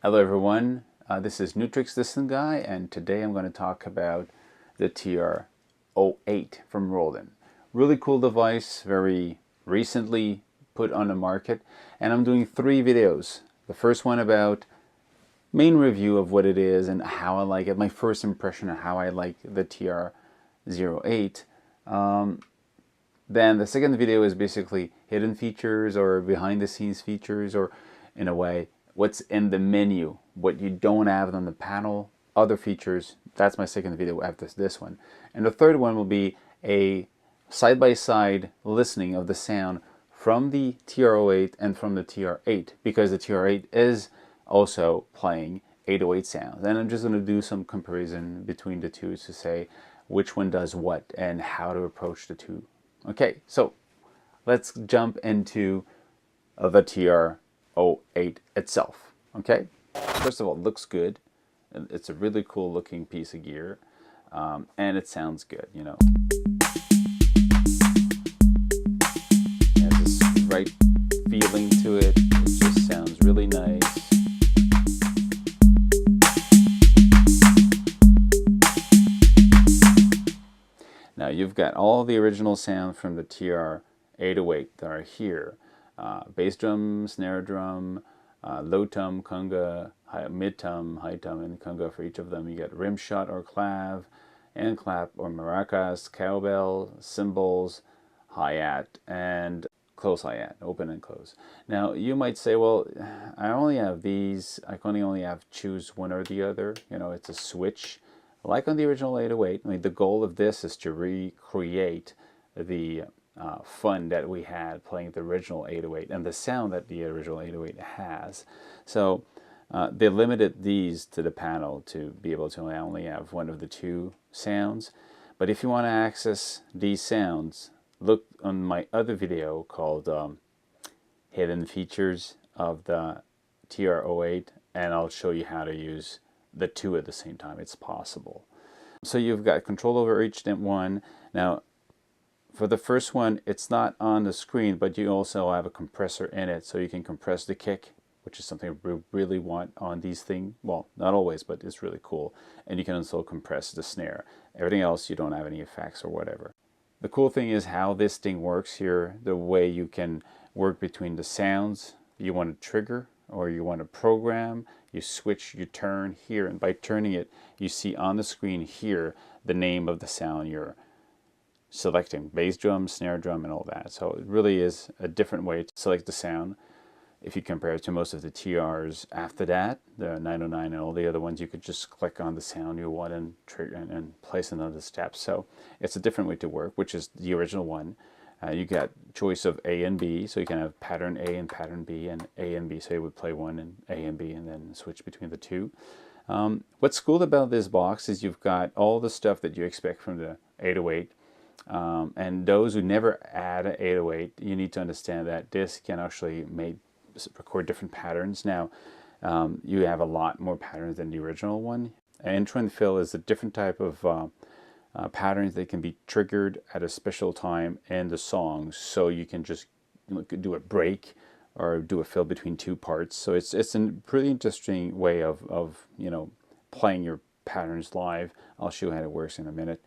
Hello everyone, this is Nu-Trix, the Synth guy, and today I'm going to talk about the TR-08 from Roland. Really cool device, very recently put on the market, and I'm doing 3 videos. The first one about main review of what it is and how I like it, my first impression of how I like the TR-08. Then the second video is basically hidden features or behind the scenes features, or in a way, what's in the menu, what you don't have on the panel, other features. That's my second video after this one. And the third one will be a side-by-side listening of the sound from the TR-08 and from the TR-8, because the TR-8 is also playing 808 sounds. And I'm just going to do some comparison between the two to say which one does what and how to approach the two. Okay, so let's jump into the TR-08 itself. Okay, first of all, it looks good. It's a really cool looking piece of gear, and it sounds good, you know. It has this right feeling to it. It just sounds really nice. Now you've got all the original sound from the TR-808 that are here. Bass drum, snare drum, low tom, conga, mid tom, high tom, and conga for each of them. You get rim shot or clav, and clap or maracas, cowbell, cymbals, hi-hat, and close hi-hat, open and close. Now you might say, well, I only have these, I can only have choose one or the other. You know, it's a switch. Like on the original 808, I mean, the goal of this is to recreate the fun that we had playing the original 808 and the sound that the original 808 has. So they limited these to the panel to be able to only have one of the two sounds. But if you want to access these sounds, look on my other video called Hidden Features of the TR-08, and I'll show you how to use the two at the same time. It's possible. So you've got control over each one. Now for the first one, it's not on the screen, but you also have a compressor in it, so you can compress the kick, which is something we really want on these things. Well, not always, but it's really cool. And you can also compress the snare. Everything else, you don't have any effects or whatever. The cool thing is how this thing works here, the way you can work between the sounds you want to trigger or you want to program. You switch, you turn here, and by turning it, you see on the screen here the name of the sound you're selecting: bass drum, snare drum, and all that. So it really is a different way to select the sound. If you compare it to most of the TRs after that, the 909 and all the other ones, you could just click on the sound you want and trigger and place another step. So it's a different way to work, which is the original one. You got choice of A and B, so you can have pattern A and pattern B, and A and B, so you would play one and A and B and then switch between the two. What's cool about this box is you've got all the stuff that you expect from the 808. And those who never add an 808, you need to understand that this can actually record different patterns. Now, you have a lot more patterns than the original one. Intro and fill is a different type of patterns that can be triggered at a special time in the song, so you can just do a break or do a fill between two parts. So it's a pretty interesting way of playing your patterns live. I'll show you how it works in a minute.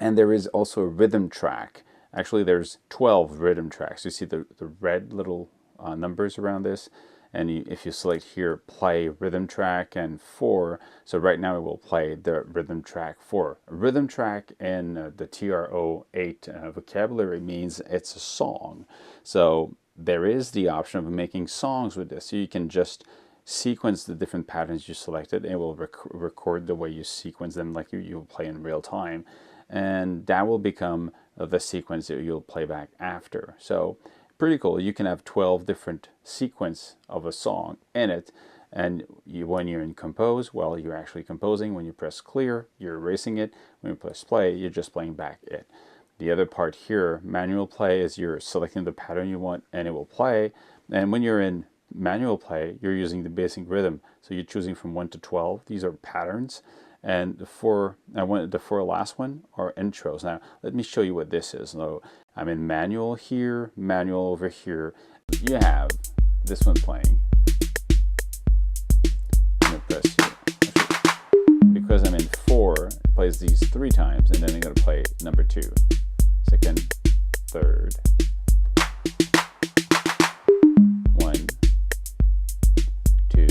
And there is also a rhythm track. Actually, there's 12 rhythm tracks. You see the red little numbers around this. And if you select here, play rhythm track and 4. So right now it will play the rhythm track 4. A rhythm track in the TR-08 vocabulary means it's a song. So there is the option of making songs with this. So you can just sequence the different patterns you selected, and it will record the way you sequence them, like you'll play in real time. And that will become the sequence that you'll play back after. So pretty cool. You can have 12 different sequence of a song in it, and when you're in compose, well, you're actually composing. When you press clear, you're erasing it. When you press play, you're just playing back it. The other part here, manual play, is you're selecting the pattern you want and it will play. And when you're in manual play, you're using the basic rhythm, so you're choosing from 1 to 12. These are patterns. And the four last one are intros. Now let me show you what this is. So I'm in manual here, manual over here. You have this one playing. press here. Because I'm in 4, it plays these 3 times, and then I'm going to play number 2, second, third, 1, 2,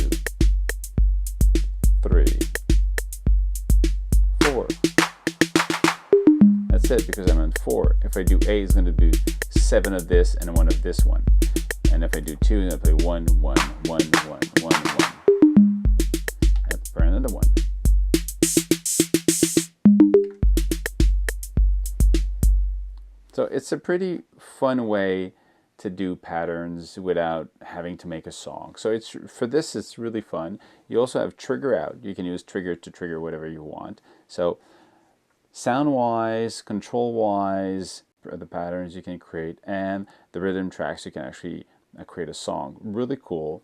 3, 4. That's it, because I'm on 4. If I do 8, it's going to do 7 of this and 1 of this one. And if I do 2, I'm going to play 1, 1, 1, 1, 1, 1. And for another 1. So it's a pretty fun way to do patterns without having to make a song. So for this, it's really fun. You also have trigger out. You can use trigger to trigger whatever you want. So sound-wise, control-wise, the patterns you can create, and the rhythm tracks, you can actually create a song. Really cool.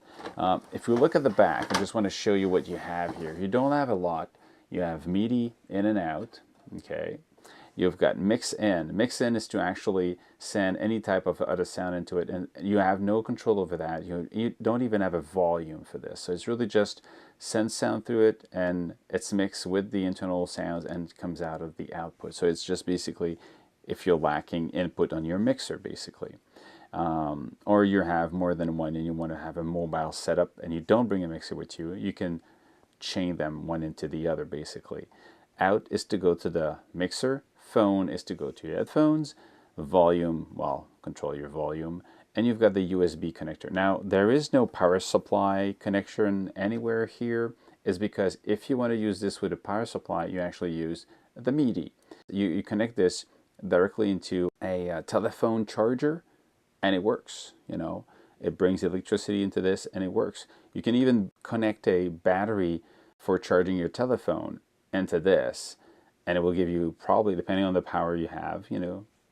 If you look at the back, I just want to show you what you have here. You don't have a lot. You have MIDI in and out. Okay. You've got mix in. Mix in is to actually send any type of other sound into it, and you have no control over that. You don't even have a volume for this. So it's really just send sound through it, and it's mixed with the internal sounds and comes out of the output. So it's just basically if you're lacking input on your mixer, basically. Or you have more than one and you want to have a mobile setup and you don't bring a mixer with you, you can chain them one into the other, basically. Out is to go to the mixer. Phone is to go to your headphones. Volume, well, control your volume. And you've got the USB connector. Now, there is no power supply connection anywhere here, is because if you want to use this with a power supply, you actually use the MIDI. You connect this directly into a telephone charger, and it works. You know, it brings electricity into this, and it works. You can even connect a battery for charging your telephone into this, and it will give you, probably, depending on the power you have,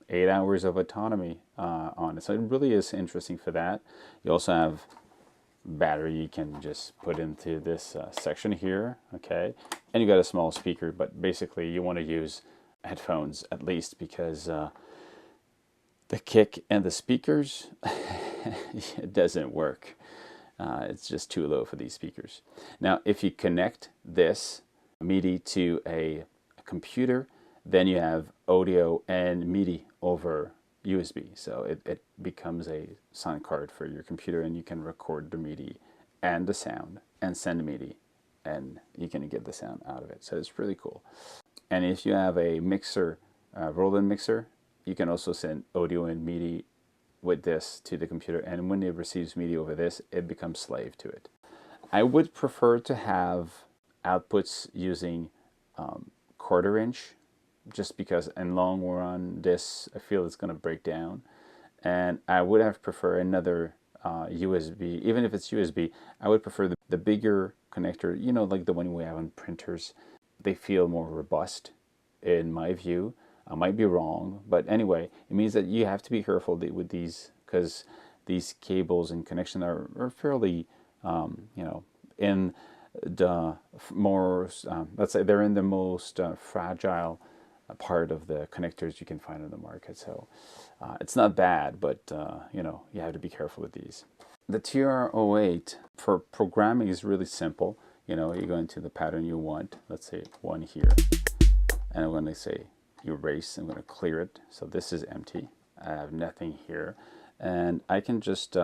8 hours of autonomy on it. So it really is interesting for that. You also have battery you can just put into this section here, okay? And you got a small speaker, but basically you want to use headphones at least, because the kick and the speakers, it doesn't work. It's just too low for these speakers. Now, if you connect this MIDI to a computer, then you have audio and MIDI over USB. So it becomes a sound card for your computer, and you can record the MIDI and the sound and send MIDI, and you can get the sound out of it. So it's really cool. And if you have a mixer, Roland mixer, you can also send audio and MIDI with this to the computer, and when it receives MIDI over this, it becomes slave to it. I would prefer to have outputs using 1/4 inch, just because in long run this, I feel it's going to break down, and I would have preferred another USB. Even if it's USB, I would prefer the bigger connector, like the one we have on printers. They feel more robust in my view. I might be wrong, but anyway, it means that you have to be careful with these, because these cables and connections are fairly in the more, let's say they're in the most fragile part of the connectors you can find on the market. So it's not bad, but you have to be careful with these. The TR-08 for programming is really simple. You go into the pattern you want. Let's say 1 here, and I'm going to say erase. I'm going to clear it. So this is empty. I have nothing here, and I can just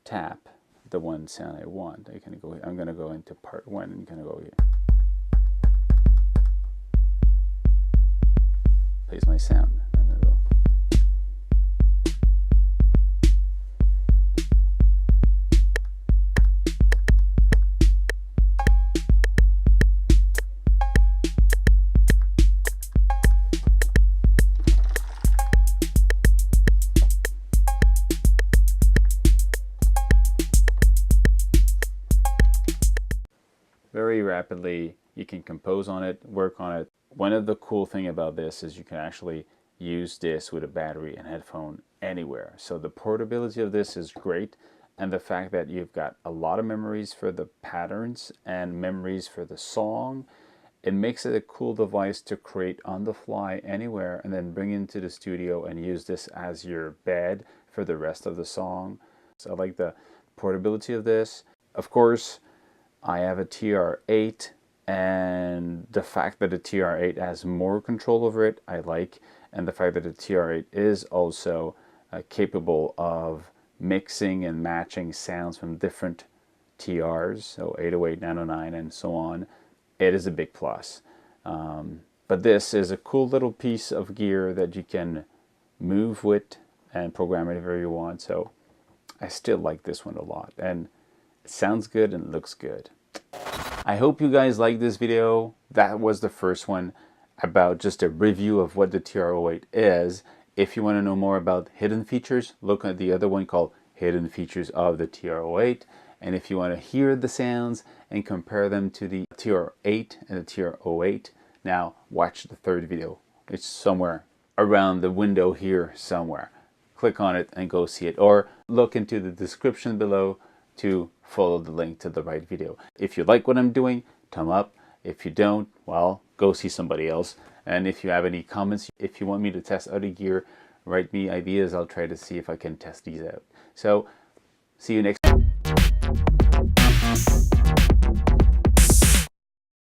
tap the one sound I want. I'm going to go into part 1 and going to go here. Plays my sound. I'm going to go. Very rapidly, you can compose on it, work on it. One of the cool thing about this is you can actually use this with a battery and headphone anywhere. So the portability of this is great, and the fact that you've got a lot of memories for the patterns and memories for the song, it makes it a cool device to create on the fly anywhere, and then bring into the studio and use this as your bed for the rest of the song. So I like the portability of this. Of course, I have a TR-08, and the fact that the TR-08 has more control over it, I like, and the fact that the TR-08 is also capable of mixing and matching sounds from different TRs, so 808, 909, and so on, it is a big plus. But this is a cool little piece of gear that you can move with and program it wherever you want, so I still like this one a lot, and it sounds good and looks good. I hope you guys liked this video. That was the first one about just a review of what the TR-08 is. If you want to know more about hidden features, look at the other one called Hidden Features of the TR-08. And if you want to hear the sounds and compare them to the TR-08 and the TR-08, now watch the third video. It's somewhere around the window here somewhere. Click on it and go see it, or look into the description below to follow the link to the right video. If you like what I'm doing, thumb up. If you don't, well, go see somebody else. And if you have any comments, if you want me to test other gear, write me ideas. I'll try to see if I can test these out. So see you next time.